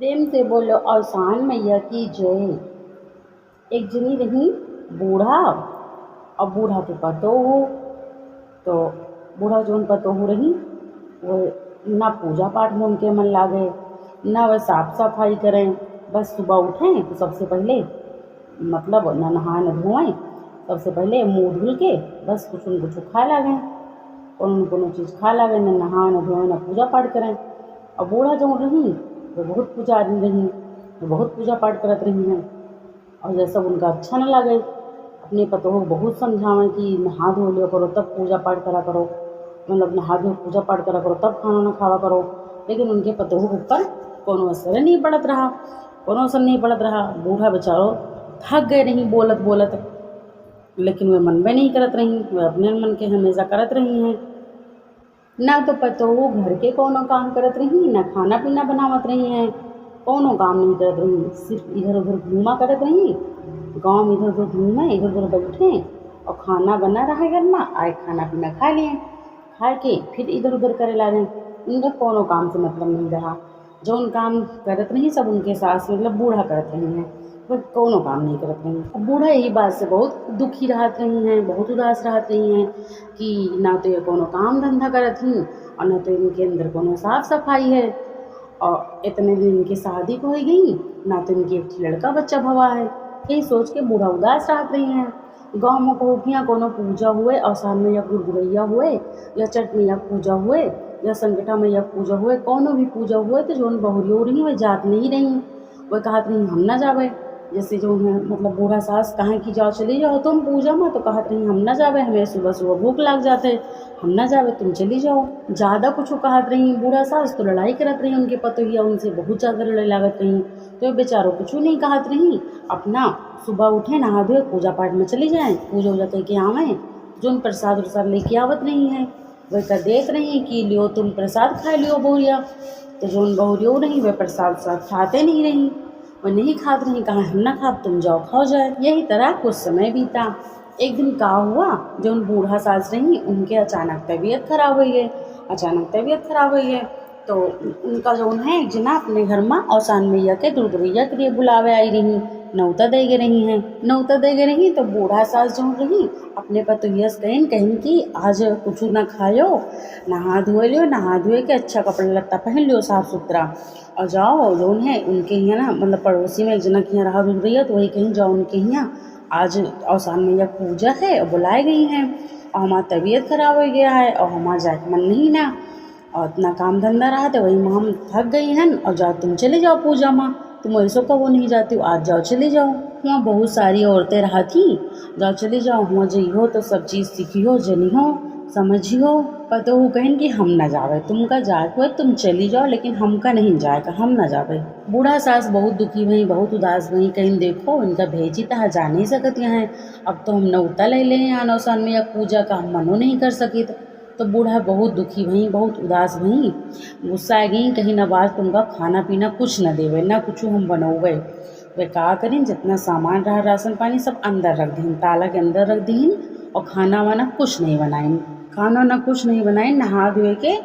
प्रेम से बोलो अवसान मैया की जय। एक जनी रही बूढ़ा और बूढ़ा के पतोहू। तो बूढ़ा जौन पतोहू रही वो ना पूजा पाठ में उनके मन लागे, ना वह साफ सफाई करें। बस सुबह उठें तो सबसे पहले मतलब न नहाए न धोएं, सबसे पहले मुँह धुल के बस कुछ न कुछ खा लागें, कोनो चीज़ खा लागें, न नहाए न धोएं न पूजा पाठ करें। और बूढ़ा जो रही वो बहुत पुजारी रही, वो बहुत पूजा पाठ करत रही हैं। और जैसा उनका अच्छा न लगे, अपने पतोह को बहुत समझावें कि नहा धो लिया करो तब पूजा पाठ करा करो, मतलब नहा धो पूजा पाठ करा करो तब खाना न खावा करो। लेकिन उनके पतोह के ऊपर कोनो असर नहीं पड़त रहा, कोनो असर नहीं पड़त रहा। बूढ़ा बेचारो थक गए रही बोलत बोलत, लेकिन वे मन में नहीं करत रही, वे अपने मन के हमेशा करत रही हैं। ना तो पतोहू घर के कोनो काम करत रही, ना खाना पीना बनावत रही हैं, कोनो काम नहीं करत रही, सिर्फ इधर उधर घूमा करत रही। गाँव में इधर उधर घूमें, इधर उधर बैठें और खाना बना रहा घर में, आए खाना पीना खा लिए, खा के फिर इधर उधर करे लागें। उनका कोनो काम से मतलब नहीं रहा। जौन काम करत रही सब उनके सास मतलब बूढ़ा करत रही हैं, वह कोनो काम नहीं करत रही। अब बूढ़ा यही बात से बहुत दुखी रहत रही हैं, बहुत उदास रहत रही हैं कि ना तो ये कोनो काम धंधा करत ही और ना तो इनके अंदर कोनो साफ सफाई है। और इतने दिन इनकी शादी को हो गई, ना तो इनकी एक लड़का बच्चा भवा है। यही सोच के बूढ़ा उदास रहत रही हैं। गाँव में कहोकियाँ कोनो पूजा हुए, अवसान में या गुरगुरैया हुए या चट में या पूजा हुए या संकटा में या पूजा हुए, कोनो भी पूजा हुए तो जौन बहुरियो रही वह जात नहीं रही, वह कहत रही हम ना जावे। जैसे जो है मतलब बूढ़ा सास कहें कि जाओ चली जाओ तुम पूजा में, तो कहत रही हम ना जावे, हमें सुबह सुबह भूख लग जाते, हम ना जावे, तुम चली जाओ। ज़्यादा कुछ कहत रही बूढ़ा सास तो लड़ाई करत रही, उनके पतोहिया उनसे बहुत ज़्यादा लड़ाई लागत रही। तो बेचारों कुछ नहीं कहत रही, अपना सुबह उठे नहा धोए पूजा पाठ में चली जाएँ, पूजा वूजा करके आवें। जोन प्रसाद उरसाद लेके आवत नहीं है वह कर देत रही कि लियो तुम प्रसाद खा लियो बहुरिया। तो जोन बहुरियो रही वह प्रसाद साथ खाते नहीं रही, वह नहीं खात रही, कहा हम ना खाब तुम जाओ खाओ जाए। यही तरह कुछ समय बीता। एक दिन का हुआ, जोन बूढ़ा सास रही उनके अचानक तबीयत खराब हुई है, अचानक तबीयत खराब हुई है। तो उनका जो है एक जना अपने घर में औसान मैया के दुर्गरैया के लिए बुलावे आई रही, नौता दे गे रही हैं, नौता दे गे रही। तो बूढ़ा सास जो रही अपने पतोहिया से कहीं कि आज कुछ ना खायो, नहा धोए लियो, नहा धोए के अच्छा कपड़ा लत्ता पहन लियो साफ सुथरा और जाओ जो है उनके यहाँ ना मतलब पड़ोसी में एक जना के यहाँ रहा दुर्गरैया, तो वही कहीं जाओ उनके यहाँ, आज औसान मैया पूजा है और बुलाए गई हैं और हमारी तबीयत खराब हो गया है और हमारा जाए मन नहीं ना, और इतना काम धंधा रहा तो वही में हम थक गई हैं। और जाओ तुम चले जाओ पूजा में, तुम ऐसो कबो नहीं जाती हो, आज जाओ चली जाओ। वहाँ बहुत सारी औरतें रहा थी, जाओ चली जाओ, वहाँ जइहो तो सब चीज़ सीखियो, जनिहो समझियो। पतो वो कहें कि हम ना जावे, तुम का जाए हुए तुम चली जाओ, लेकिन हमका नहीं जाएगा, हम ना जावे। बूढ़ा सास बहुत दुखी भई, बहुत उदास भई, कहीं देखो इनका भेजी तहा जा नहीं सकत यहाँ, अब तो हम नौता ले लें यहाँ औसान में या पूजा का, हम मनो नहीं कर सकी। तो बूढ़ा बहुत दुखी भई, बहुत उदास भई, गुस्सा आ गई, कहीं ना बात तुमका खाना पीना कुछ न देवे, ना कुछ हम बनौवे। वे का करें जितना सामान रहा राशन पानी सब अंदर रख दीन, ताला के अंदर रख दीन और खाना वाना कुछ नहीं बनाइन, खाना ना कुछ नहीं बनाइन, नहा धोए के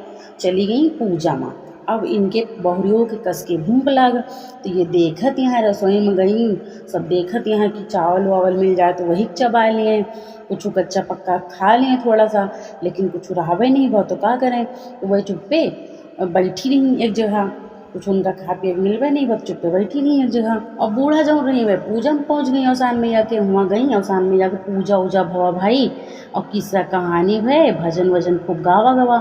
चली गई पूजा में। अब इनके बहुरियों के कस के भूख लाग, तो ये देखत यहाँ रसोई में गई, सब देखत यहाँ कि चावल वावल मिल जाए तो वही चबा लिए, कुछ कच्चा पक्का खा लिए थोड़ा सा, लेकिन कुछ रहावे नहीं बहुत, तो क्या करें। तो वही चुप्पे बैठी रही एक जगह, कुछ उनका खा पिए मिलवे नहीं, बहुत चुप्पे बैठी रही एक जगह। और बूढ़ा जो रही वह पूजा में पहुँच गई औसान मैया के, हुआ गई औसान मैया के पूजा उजा भवा भाई, और किस्सा कहानी भय, भजन वजन खूब गावा गवा,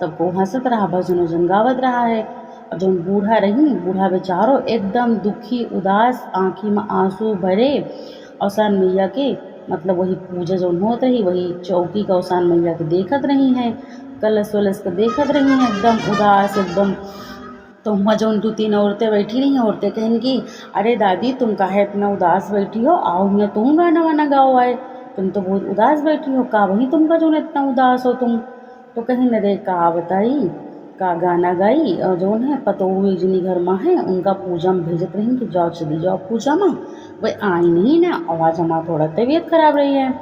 सबको हंसत रहा, भजन वजन गावत रहा है। और जो बूढ़ा रही, बूढ़ा बेचारो एकदम दुखी उदास, आँखी में आंसू भरे, औसान मैया के मतलब वही पूजा जो होत रही वही चौकी का औसान मैया के देखत रही हैं, कलश वलश के देखत रही हैं एकदम उदास एकदम। तो वहाँ जो 2-3 औरतें बैठी रही, औरतें कहें कि अरे दादी तुम काहे इतना उदास बैठी हो, आओ यहाँ तुम गाना वाना गाओ आए, तुम तो बहुत उदास बैठी हो, का वही तुमका जो इतना उदास हो तुम। तो कहीं न रे का बताई का गाना गाई, और जो है पतोहू जिनी घर में है उनका पूजा में भेजत रही कि जाओ चली जाओ पूजा में, वह आई नहीं ना, आवाज़ हमारा थोड़ा तबीयत खराब रही है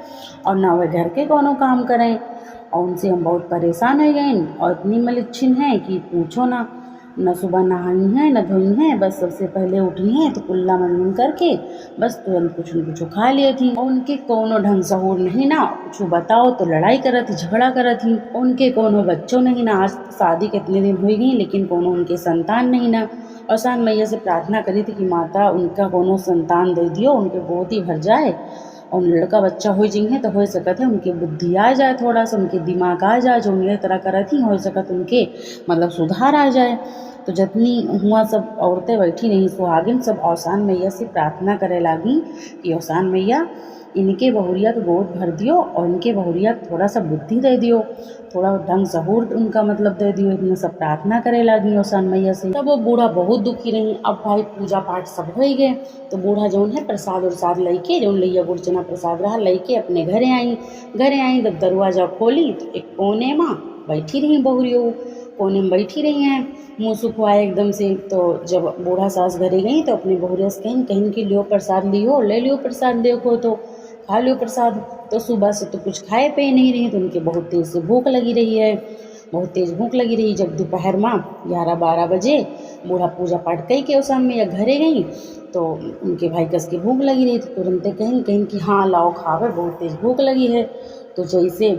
और ना वह घर के कोनो काम करें, और उनसे हम बहुत परेशान हो गए और इतनी मलिच्छिन हैं कि पूछो ना। न सुबह नहाई हैं न धोई हैं, बस सबसे पहले उठी हैं तो कुल्ला मंजन करके बस तुरंत कुछ न कुछ खा लिए थी। और उनके कोनो ढंग सहूर नहीं ना, कुछ बताओ तो लड़ाई करत थी, झगड़ा करत थी। उनके कोनो बच्चों नहीं ना, आज शादी कितने दिन हो गई लेकिन कोनो उनके संतान नहीं ना। और सान मैया से प्रार्थना करी थी कि माता उनका कोनो संतान दे दियो, उनके गोदी भर जाए और लड़का बच्चा हो जिंगे तो हो सकत है उनके बुद्धि आ जाए, थोड़ा सा उनके दिमाग आ जाए, जो मेरे तरह करत ही हो सकत उनके मतलब सुधार आ जाए। तो जितनी हुआ सब औरतें बैठी रही सुहागिन सब औसान मैया से प्रार्थना करे लागी कि औसान मैया इनके बहुरिया को गोद भर दियो और इनके बहुरिया को थोड़ा सा बुद्धि दे दियो, थोड़ा ढंग सहूर उनका मतलब दे दियो। इतने सब प्रार्थना करे लागी औसान मैया से। तब वो बूढ़ा बहुत दुखी रही। अब भाई पूजा पाठ सब हो गए तो बूढ़ा जौन है प्रसाद उरसाद लेके, जौन लैया गुड़चना प्रसाद रहा लेके अपने घरे आई। जब दरवाजा खोली तो एक कोने में बैठी रही बहुरियो, कोने में बैठी रही हैं, मुँह सुखवाए एकदम से। तो जब बूढ़ा सास घरे गई तो अपने बहुरिया से कहीं कि लियो प्रसाद, लियो ले लियो प्रसाद, देखो तो खा लियो प्रसाद। तो सुबह से तो कुछ खाए पे नहीं रही, तो उनके बहुत तेज़ से भूख लगी रही है, बहुत तेज़ भूख लगी रही। जब दोपहर में 11-12 बजे बूढ़ा पूजा पाठ कई के औसान मैया घरे गई तो उनके भाई कस की भूख लगी रही थी। तुरंत कहीं कि हाँ लाओ खावे, बहुत तेज़ भूख लगी है। तो जैसे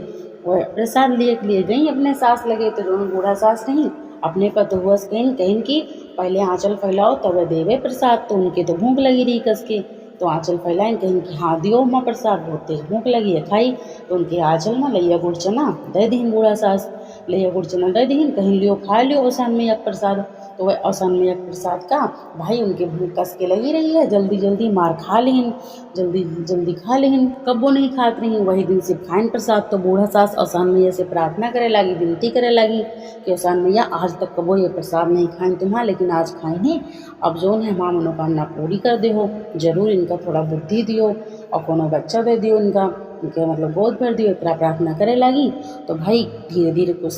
वह प्रसाद लिए गई अपने सास लगे, तो जो बूढ़ा सास नहीं अपने पतोहुआ से कहीं कि पहले आँचल फैलाओ तब देवे प्रसाद। तो उनके तो भूख लगी रही कस के, तो आँचल फैलाएं कहीं कि हाँ दियो माँ प्रसाद, बहुत तेज भूख लगी है खाई। तो उनके आँचल में लैया गुड़ चना दे दीन बूढ़ा सास, लैया गुड़ चना दे दीन, कहीं लियो खा लियो औसान मैया प्रसाद। तो वह औसान मैया प्रसाद का भाई उनके भूख कस के लगी रही है, जल्दी मार खा लीन, जल्दी खा लीन, कब वो नहीं खात रही वही दिन से खाइन प्रसाद। तो बूढ़ा सास औसान मैया से प्रार्थना करे लगी, विनती करे लगी कि औसान मैया आज तक कबो ये प्रसाद नहीं खाइन तुम्हारा, लेकिन आज खाई है, अब जो है माँ मनोकामना पूरी कर दे हो, जरूर इनका थोड़ा बुद्धि दियो और कोनो बच्चा दे दियो इनका, उनके मतलब गोद भर दियो, इतना प्रार्थना करे लगी। तो भाई धीरे धीरे कुछ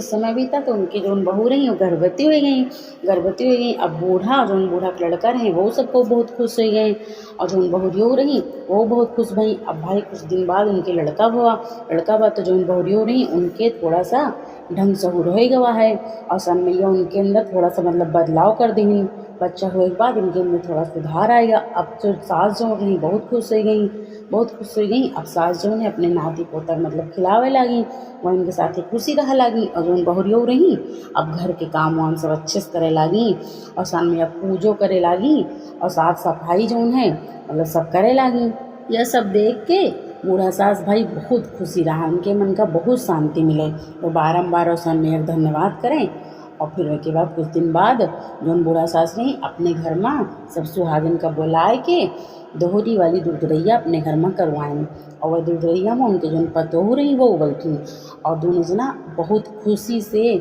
समय बीता तो उनके जोन बहू रही वो गर्भवती हो गई। अब बूढ़ा का लड़का रहे वो सबको बहुत खुश हो गए और जोन बहुरियो रही वो बहुत खुश भई। अब भाई कुछ दिन बाद उनके लड़का हुआ तो जोन बहुरियो रही उनके थोड़ा सा ढंग सहूर हो गवा है और सन मैया उनके अंदर थोड़ा सा मतलब बदलाव कर दी। बच्चा हुए के बाद उनके अंदर थोड़ा सुधार आएगा। अब जो सास जो रही बहुत खुश हो गई। अब सास जो है अपने नाती पोता मतलब खिलावे लगी, वह इनके साथ ही खुशी रह लगी। और जो बहुरियो रही अब घर के काम वाम सब अच्छे से करे लगी और सन में अब पूजो करे लगी और साफ सफाई जो है मतलब सब करे लगी। यह सब देख के बूढ़ा सास भाई बहुत खुशी रहा, उनके मन का बहुत शांति मिले। तो बारम्बार और सन में धन्यवाद करें। और फिर उसके बाद कुछ दिन बाद जोन बूढ़ा सास ने अपने घर में सब सुहागिन का बुलाए के दोहरी वाली दूधरैया अपने घर में करवाएं। और वह दूधरैया में उनके जोन पतोहू रही वो बैठी और दोनों जना बहुत खुशी से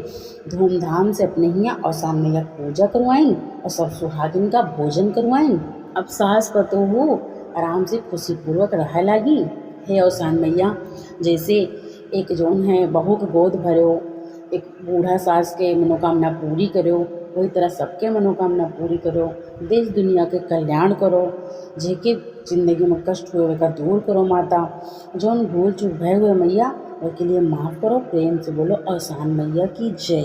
धूमधाम से अपने हियाँ और सामने या पूजा करवाएं और सब सुहागिन का भोजन करवाएं। अब सास पतोहू आराम से खुशीपूर्वक रह लगी। हे औसान मैया, जैसे एक जोन है बहू के गोद भरो, एक बूढ़ा सास के मनोकामना पूरी करो, वही तरह सबके मनोकामना पूरी करो, देश दुनिया के कल्याण करो, जेके जिंदगी में कष्ट हुए का दूर करो माता। जौन भूल चूक भय हुए मैया उसके लिए माफ़ करो, प्रेम से बोलो औसान मैया की जय।